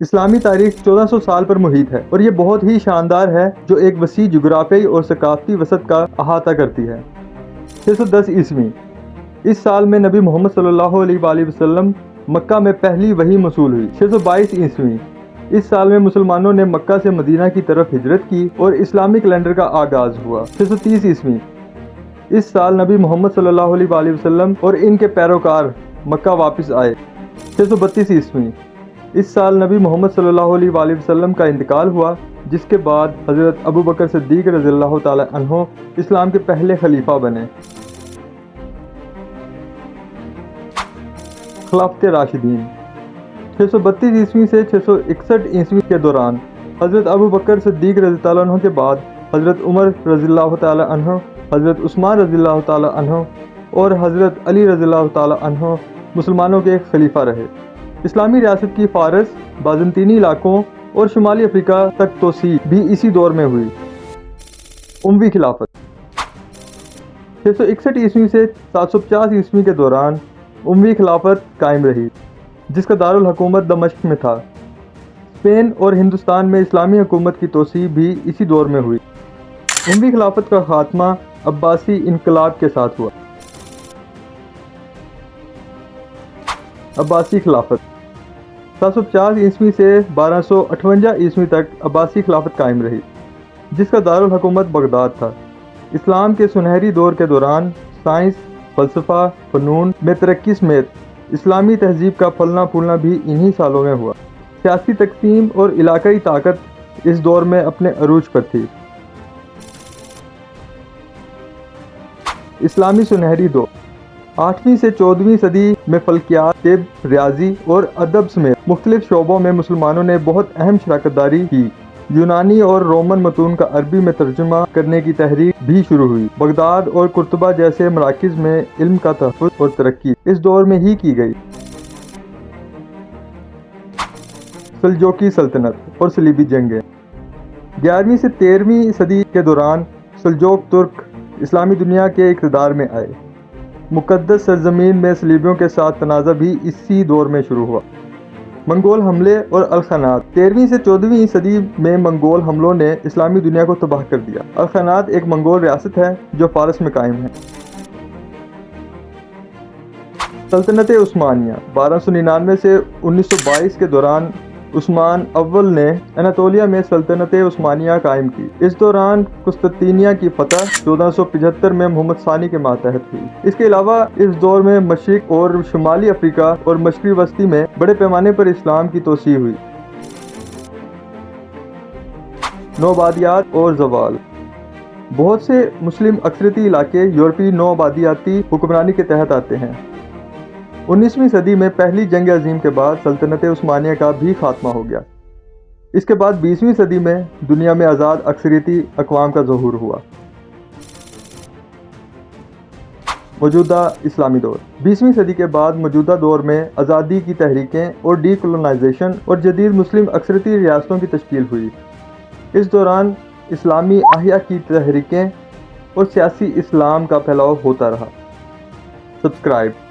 اسلامی تاریخ 1400 سال پر محیط ہے اور یہ بہت ہی شاندار ہے جو ایک وسیع جغرافیائی اور ثقافتی وسعت کا احاطہ کرتی ہے۔ 610 عیسوی، اس سال میں نبی محمد صلی اللہ علیہ وآلہ وسلم مکہ میں پہلی وحی موصول ہوئی۔ 622 عیسوی، اس سال میں مسلمانوں نے مکہ سے مدینہ کی طرف ہجرت کی اور اسلامی کیلنڈر کا آغاز ہوا۔ 630 عیسوی، اس سال نبی محمد صلی اللہ علیہ وآلہ وسلم اور ان کے پیروکار مکہ واپس آئے۔ 632 عیسوی، اس سال نبی محمد صلی اللہ علیہ وآلہ وسلم کا انتقال ہوا، جس کے بعد حضرت ابوبکر صدیق رضی اللہ تعالی عنہ اسلام کے پہلے خلیفہ بنے۔ خلافت راشدین، 632 عیسوی سے 661 عیسوی کے دوران حضرت ابوبکر صدیق رضی اللہ عنہ کے بعد حضرت عمر رضی اللہ تعالی عنہ، حضرت عثمان رضی اللہ تعالی عنہ اور حضرت علی رضی اللہ تعالی عنہ مسلمانوں کے خلیفہ رہے۔ اسلامی ریاست کی فارس، بازنطینی علاقوں اور شمالی افریقہ تک توسیع بھی اسی دور میں ہوئی۔ اموی خلافت، 661 عیسوی سے 750 عیسوی کے دوران اموی خلافت قائم رہی، جس کا دارالحکومت دمشق میں تھا۔ اسپین اور ہندوستان میں اسلامی حکومت کی توسیع بھی اسی دور میں ہوئی۔ اموی خلافت کا خاتمہ عباسی انقلاب کے ساتھ ہوا۔ عباسی خلافت، 750 عیسوی سے 1258 عیسوی تک عباسی خلافت قائم رہی، جس کا دارالحکومت بغداد تھا۔ اسلام کے سنہری دور کے دوران سائنس، فلسفہ، فنون میں ترقی سمیت اسلامی تہذیب کا پھلنا پھولنا بھی انہی سالوں میں ہوا۔ سیاسی تقسیم اور علاقائی طاقت اس دور میں اپنے عروج پر تھی۔ اسلامی سنہری دور، 8ویں سے 14ویں صدی میں فلکیات، طب، ریاضی اور ادب سمیت مختلف شعبوں میں مسلمانوں نے بہت اہم شراکت داری کی۔ یونانی اور رومن متون کا عربی میں ترجمہ کرنے کی تحریک بھی شروع ہوئی۔ بغداد اور قرطبہ جیسے مراکز میں علم کا تحفظ اور ترقی اس دور میں ہی کی گئی۔ سلجوقی سلطنت اور صلیبی جنگیں، 11ویں سے 13ویں صدی کے دوران سلجوق ترک اسلامی دنیا کے اقتدار میں آئے۔ مقدس سرزمین میں صلیبیوں کے ساتھ تنازع بھی اسی دور میں شروع ہوا۔ منگول حملے اور الخانات، 13ویں سے 14ویں صدی میں منگول حملوں نے اسلامی دنیا کو تباہ کر دیا۔ الخانات ایک منگول ریاست ہے جو فارس میں قائم ہے۔ سلطنت عثمانیہ، 1299 سے 1922 کے دوران عثمان اول نے اناطولیہ میں سلطنت عثمانیہ قائم کی۔ اس دوران قسطنطنیہ کی فتح 1475 میں محمد ثانی کے ماتحت ہوئی۔ اس کے علاوہ اس دور میں مشرق اور شمالی افریقہ اور مشرقی وسطی میں بڑے پیمانے پر اسلام کی توسیع ہوئی۔ نوآبادیات اور زوال، بہت سے مسلم اکثریتی علاقے یورپی نوآبادیاتی حکمرانی کے تحت آتے ہیں۔ 19ویں صدی میں پہلی جنگ عظیم کے بعد سلطنت عثمانیہ کا بھی خاتمہ ہو گیا۔ اس کے بعد 20ویں صدی میں دنیا میں آزاد اکثریتی اقوام کا ظہور ہوا۔ موجودہ اسلامی دور، 20ویں صدی کے بعد موجودہ دور میں آزادی کی تحریکیں اور ڈی کولونائزیشن اور جدید مسلم اکثریتی ریاستوں کی تشکیل ہوئی۔ اس دوران اسلامی احیاء کی تحریکیں اور سیاسی اسلام کا پھیلاؤ ہوتا رہا۔ سبسکرائب